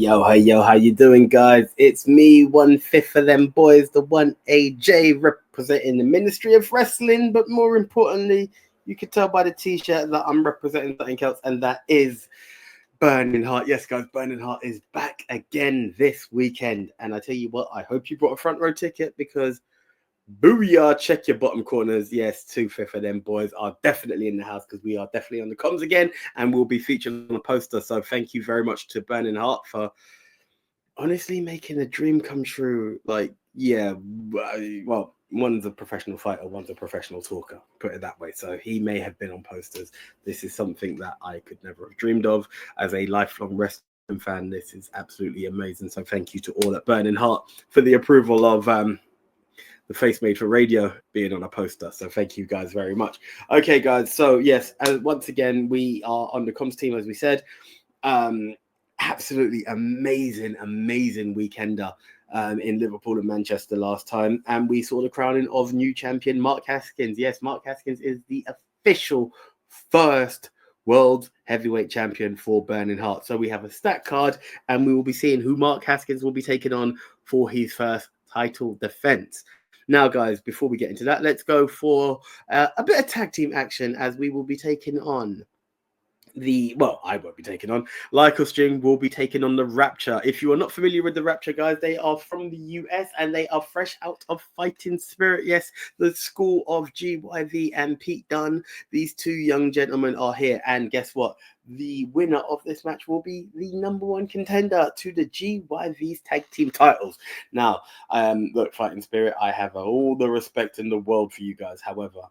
Yo, how you doing, guys? It's me, 1/5 of them boys, the 1AJ, representing the Ministry of Wrestling, but more importantly, you can tell by the t-shirt that I'm representing something else, and that is Burning Heart. Yes, guys, Burning Heart is back again this weekend, and I tell you what, I hope you brought a front row ticket because booyah, check your bottom corners. Yes, 2/5 of them boys are definitely in the house because we are definitely on the comms again and we'll be featured on a poster. So thank you very much to Burning Heart for honestly making a dream come true. Like, yeah, well, one's a professional fighter, one's a professional talker, put it that way. So he may have been on posters. This is something that I could never have dreamed of as a lifelong wrestling fan. This is absolutely amazing. So thank you to all at Burning Heart for the approval of the Face Made for Radio being on a poster. So thank you guys very much. Okay, guys. So yes, once again, we are on the comms team, as we said. Absolutely amazing weekender in Liverpool and Manchester last time. And we saw the crowning of new champion Mark Haskins. Yes, Mark Haskins is the official first world heavyweight champion for Burning Heart. So we have a stat card and we will be seeing who Mark Haskins will be taking on for his first title defense. Now, guys, before we get into that, let's go for a bit of tag team action as we will be taking on I won't be taking on. Lycos Gym will be taking on the Rapture. If you are not familiar with the Rapture, guys, they are from the US and they are fresh out of Fighting Spirit. Yes, the school of GYV and Pete Dunne. These two young gentlemen are here. And guess what? The winner of this match will be the number one contender to the GYV's tag team titles. Now, look, Fighting Spirit, I have all the respect in the world for you guys. However,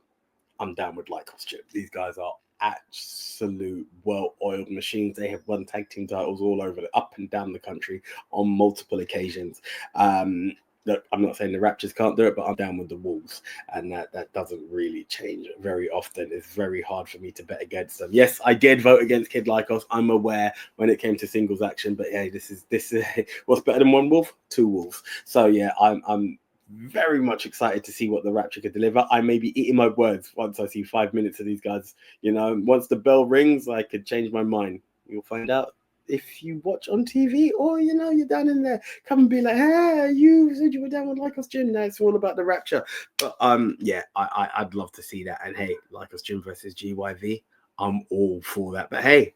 I'm down with Lycos Gym. These guys are absolute well-oiled machines. They have won tag team titles all over, up and down the country on multiple occasions. Look, I'm not saying the Raptors can't do it, but I'm down with the Wolves, and that doesn't really change very often. It's very hard for me to bet against them. Yes, I did vote against Kid Lycos. I'm aware when it came to singles action, but hey, this is what's better than one wolf? Two wolves. So yeah, I'm very much excited to see what the Rapture could deliver. I may be eating my words once I see 5 minutes of these guys. You know, once the bell rings, I could change my mind. You'll find out if you watch on TV or, you know, you're down in there. Come and be like, hey, you said you were down with Lycos Gym. Now it's all about the Rapture. But yeah, I'd love to see that. And hey, Lycos Gym versus GYV, I'm all for that. But hey,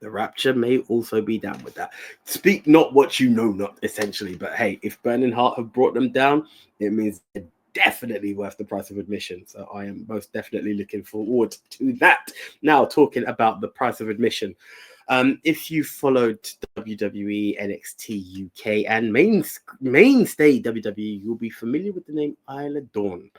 the Rapture may also be down with that. Speak not what you know not, essentially. But hey, if Burning Heart have brought them down, it means they're definitely worth the price of admission. So I am most definitely looking forward to that. Now, talking about the price of admission. If you followed WWE, NXT UK, and mainstay WWE, you'll be familiar with the name Isla Dawn.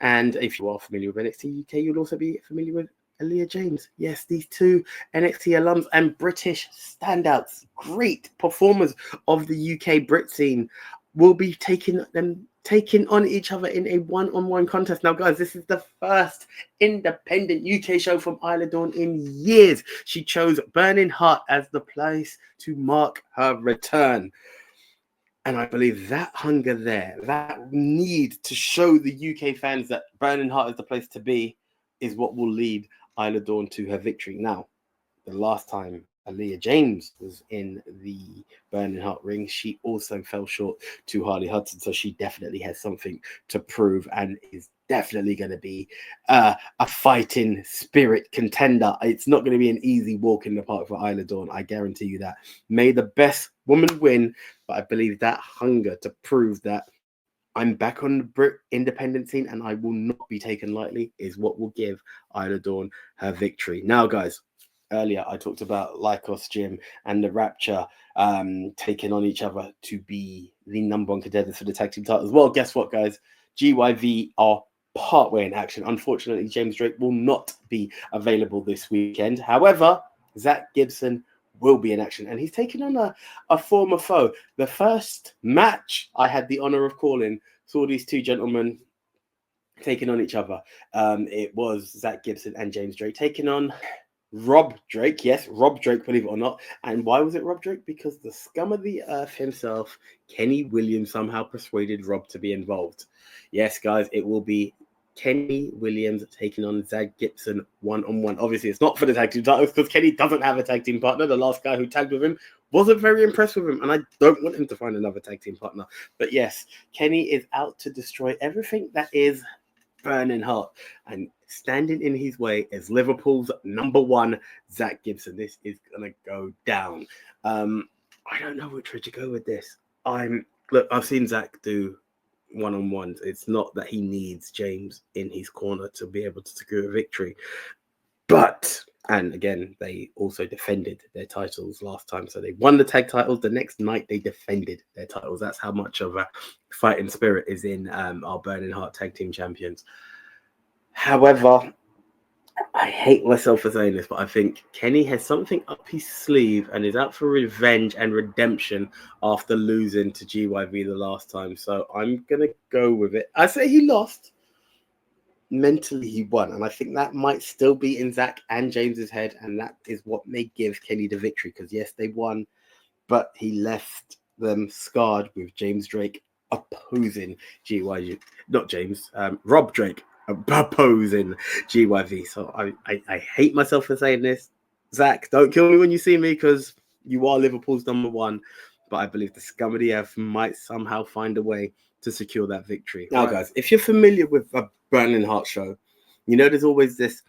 And if you are familiar with NXT UK, you'll also be familiar with Aaliyah James. Yes, these two NXT alums and British standouts, great performers of the UK Brit scene, will be taking on each other in a one-on-one contest. Now, guys, this is the first independent UK show from Isla Dawn in years. She chose Burning Heart as the place to mark her return. And I believe that hunger there, that need to show the UK fans that Burning Heart is the place to be, is what will lead Isla Dawn to her victory. Now, the last time Aaliyah James was in the Burning Heart ring, she also fell short to Harley Hudson. So she definitely has something to prove and is definitely going to be a fighting spirit contender. It's not going to be an easy walk in the park for Isla Dawn. I guarantee you that. May the best woman win, but I believe that hunger to prove that I'm back on the Brit independent scene and I will not be taken lightly is what will give Isla Dawn her victory. Now, guys, earlier I talked about Lycos Gym and the Rapture taking on each other to be the number one contenders for the tag team titles. Well, guess what, guys? GYV are partway in action. Unfortunately, James Drake will not be available this weekend. However, Zach Gibson will be in action, and he's taking on a former foe. The first match I had the honor of calling saw these two gentlemen taking on each other. It was Zach Gibson and James Drake taking on Rob Drake. Yes, Rob Drake, believe it or not. And why was it Rob Drake? Because the scum of the earth himself, Kenny Williams, somehow persuaded Rob to be involved. Yes, guys, it will be Kenny Williams taking on Zach Gibson one-on-one. Obviously, it's not for the tag team titles because Kenny doesn't have a tag team partner. The last guy who tagged with him Wasn't very impressed with him, and I don't want him to find another tag team partner. But yes, Kenny is out to destroy everything that is burning hot, and standing in his way is Liverpool's number one, Zach Gibson. This is gonna go down. I don't know which way to go with this. I've seen Zach do one-on-ones. It's not that he needs James in his corner to be able to secure a victory, but and again, they also defended their titles last time. So they won the tag titles. The next night, they defended their titles. That's how much of a fighting spirit is in our Burning Heart Tag Team Champions. However, I hate myself for saying this, but I think Kenny has something up his sleeve and is out for revenge and redemption after losing to GYV the last time. So I'm going to go with it. I say he lost. Mentally, he won. And I think that might still be in Zach and James's head. And that is what may give Kenny the victory. Because, yes, they won, but he left them scarred with James Drake opposing GYV. Not James, Rob Drake opposing GYV. So I hate myself for saying this. Zach, don't kill me when you see me, because you are Liverpool's number one. But I believe the scum of the earth might somehow find a way to secure that victory. Now, guys, if you're familiar with a Burning Heart show, you know there's always this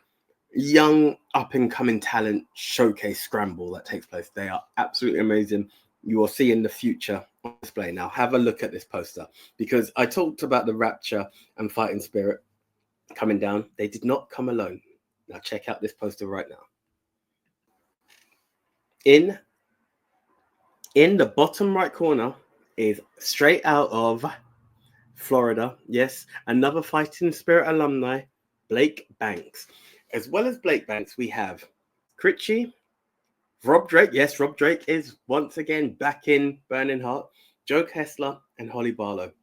young up-and-coming talent showcase scramble that takes place. They are absolutely amazing. You will see in the future on display. Now, have a look at this poster, because I talked about the Rapture and Fighting Spirit coming down. They did not come alone. Now, check out this poster right now. In the bottom right corner is straight out of Florida. Yes, another Fighting Spirit alumni, Blake Banks. As well as Blake Banks, we have Critchy, Rob Drake. Yes, Rob Drake is once again back in Burning Heart. Joe Kessler and Holly Barlow.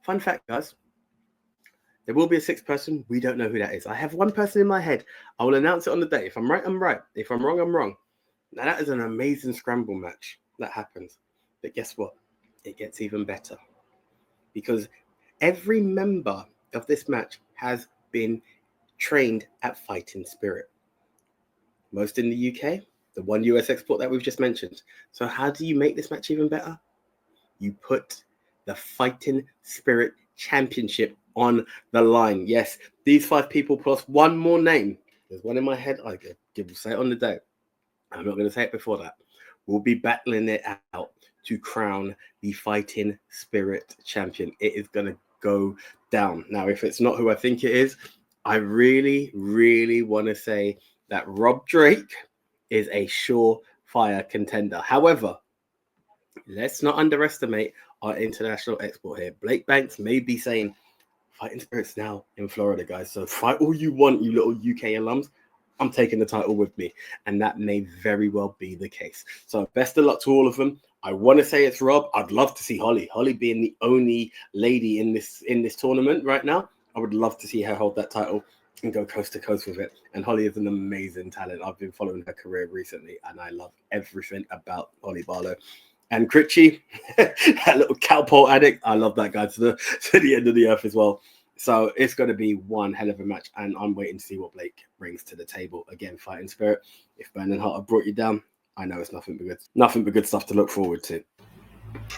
Fun fact, guys. There will be a sixth person. We don't know who that is. I have one person in my head. I will announce it on the day. If I'm right, I'm right. If I'm wrong, I'm wrong. Now, that is an amazing scramble match that happens. But guess what? It gets even better. Because every member of this match has been trained at Fighting Spirit. Most in the UK, the one US export that we've just mentioned. So how do you make this match even better? You put the Fighting Spirit Championship on the line. Yes, these 5 people plus one more name. There's one in my head. I will say it on the day. I'm not going to say it before that. We'll be battling it out to crown the Fighting Spirit Champion. It is going to go down. Now, if it's not who I think it is, I really, really want to say that Rob Drake is a surefire contender. However, let's not underestimate our international export here. Blake Banks may be saying, Fighting Spirit's now in Florida, guys. So fight all you want, you little UK alums. I'm taking the title with me. And that may very well be the case. So best of luck to all of them. I want to say it's Rob. I'd love to see Holly. Holly being the only lady in this tournament right now. I would love to see her hold that title and go coast to coast with it. And Holly is an amazing talent. I've been following her career recently, and I love everything about Holly Barlow. And Critchy, that little cowpole addict, I love that guy to the end of the earth as well. So it's going to be one hell of a match, and I'm waiting to see what Blake brings to the table. Again, Fighting Spirit. If Burning Heart have brought you down, I know it's nothing but good stuff to look forward to.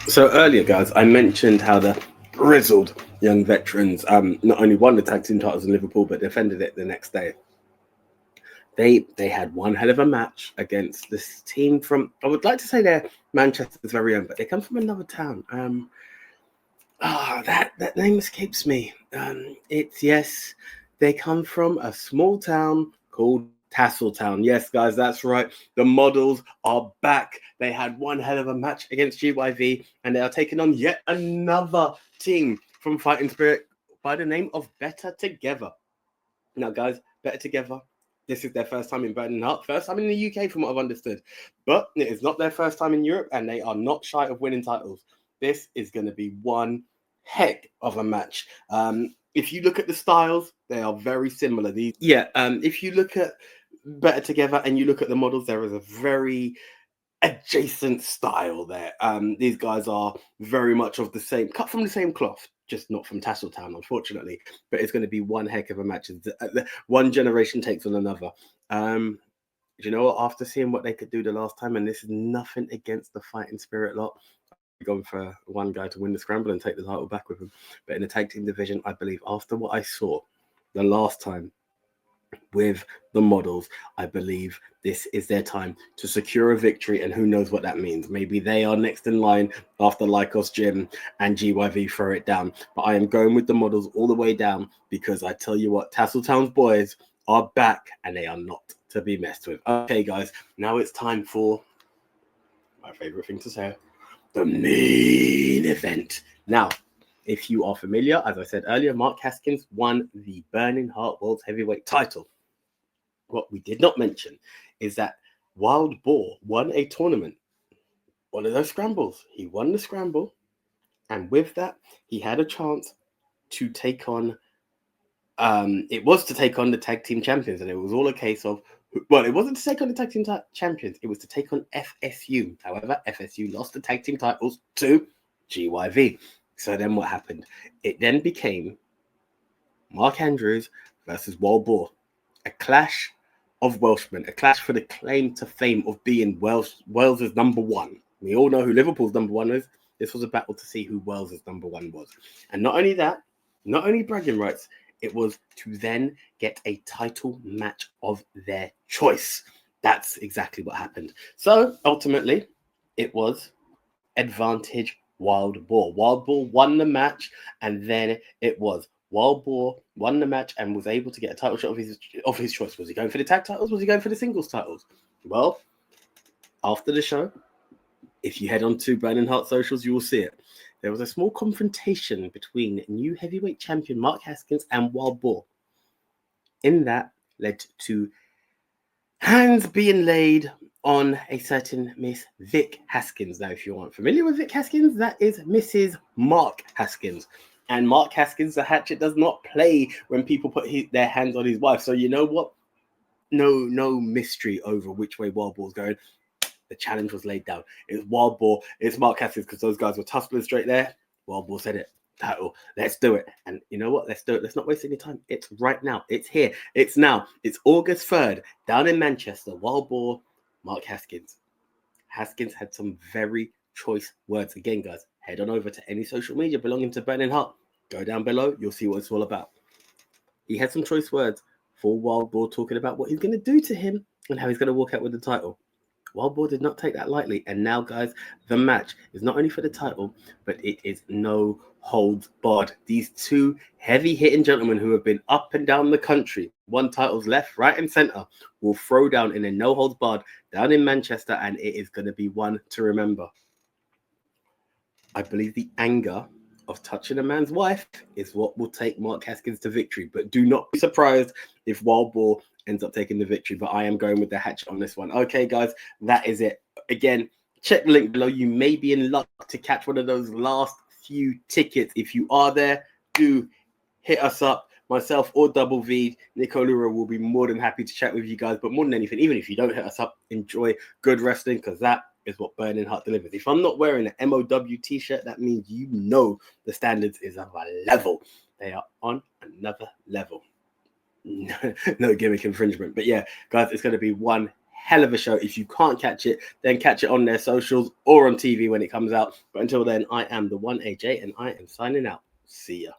So earlier, guys, I mentioned how the grizzled young veterans not only won the tag team titles in Liverpool, but defended it the next day. They had one hell of a match against this team from, I would like to say they're Manchester's very own, but they come from another town. That name escapes me. They come from a small town called Tasseltown. Yes, guys, that's right. The Models are back. They had one hell of a match against GYV, and they are taking on yet another team from Fighting Spirit by the name of Better Together. Now, guys, Better Together, this is their first time in Burning Heart, first time in the UK from what I've understood. But it is not their first time in Europe, and they are not shy of winning titles. This is going to be one heck of a match. If you look at the styles, they are very similar. If you look at Better Together and you look at the Models, there is a very adjacent style there. These guys are very much of the same, cut from the same cloth, just not from Tasseltown, unfortunately. But it's going to be one heck of a match. One generation takes on another. you know what? After seeing what they could do the last time, and this is nothing against the fighting spirit lot, going for one guy to win the scramble and take the title back with him. But in the tag team division, I believe after what I saw the last time with the models, I believe this is their time to secure a victory, and who knows what that means. Maybe they are next in line after Lycos Jim and GYV throw it down. But I am going with the models all the way down, because I tell you what, Tasseltown's boys are back and they are not to be messed with. Okay, guys, now it's time for my favorite thing to say, the main event. Now, if you are familiar, as I said earlier, Mark Haskins won the Burning Heart World Heavyweight title. What we did not mention is that Wild Boar won a tournament, one of those scrambles. He won the scramble, and with that, he had a chance to take on, it was to take on the tag team champions, and it was all a case of, well, it wasn't to take on the tag team champions, it was to take on FSU. However, FSU lost the tag team titles to GYV. So then what happened? It then became Mark Andrews versus Wild Boar, a clash of Welshmen, a clash for the claim to fame of being Wales's number one. We all know who Liverpool's number one is. This was a battle to see who Wales's number one was. And not only that, not only bragging rights, it was to then get a title match of their choice. That's exactly what happened. So ultimately, it was advantage Wild Boar. Wild Boar won the match, and then it was Wild Boar won the match and was able to get a title shot of his choice. Was he going for the tag titles? Was he going for the singles titles? Well, after the show, if you head on to Burning Heart socials, you will see it. There was a small confrontation between new heavyweight champion Mark Haskins and Wild Boar. In that led to hands being laid on a certain Miss Vic Haskins. Now, if you aren't familiar with Vic Haskins, that is Mrs. Mark Haskins. And Mark Haskins, the hatchet, does not play when people put their hands on his wife. So you know what? No mystery over which way Wild Boar's going. The challenge was laid down. It's Wild Boar. It's Mark Haskins, because those guys were tussling straight there. Wild Boar said it. Title. Let's do it. And you know what? Let's do it. Let's not waste any time. It's right now. It's here. It's now. It's August 3rd down in Manchester. Wild Boar, Mark Haskins. Haskins had some very choice words. Again, guys, head on over to any social media belonging to Burning Heart. Go down below. You'll see what it's all about. He had some choice words for Wild Boar, talking about what he's going to do to him and how he's going to walk out with the title. Wild Boar did not take that lightly. And now, guys, the match is not only for the title, but it is no holds barred. These two heavy-hitting gentlemen who have been up and down the country, won titles left, right, and center, will throw down in a no holds barred down in Manchester, and it is going to be one to remember. I believe the anger of touching a man's wife is what will take Mark Haskins to victory. But do not be surprised if Wild Boar ends up taking the victory. But I am going with the hatchet on this one. Okay, guys, that is it. Again, check the link below. You may be in luck to catch one of those last few tickets. If you are there, do hit us up. Myself or Double V, Nicolura will be more than happy to chat with you guys. But more than anything, even if you don't hit us up, enjoy good wrestling, because that is what Burning Heart delivers. If I'm not wearing an MOW t-shirt, that means you know the standards is of a level. They are on another level. No gimmick infringement. But yeah, guys, it's going to be one hell of a show. If you can't catch it, then catch it on their socials or on TV when it comes out. But until then, I am the one AJ, and I am signing out. See ya.